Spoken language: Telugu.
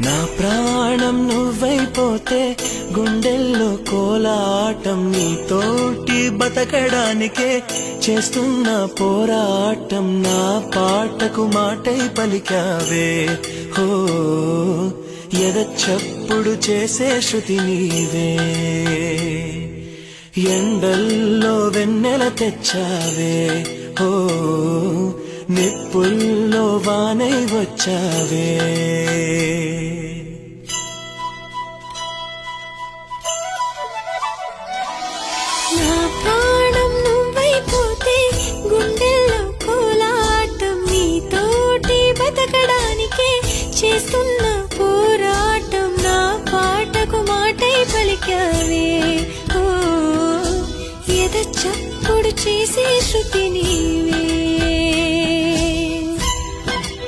నా ప్రాణం నువ్వైపోతే గుండెల్లో కోలాటం నీతోటి బతకడానికే చేస్తున్న పోరాటం నా పాటకు మాటై పలికావే హో ఎద చప్పుడు చేసే శృతి నీవే ఎండల్లో వెన్నెల తెచ్చావే హో నిప్పుల్లో వానై వచ్చావే నా ప్రాణం నువ్వైపోతే గుండెల్లో కోలాటం నీతోటి బతకడానికే చేస్తున్న పోరాటం నా పాటకు మాటై పలికావే ఓ ఎద చప్పుడు చేసే శృతి నీవే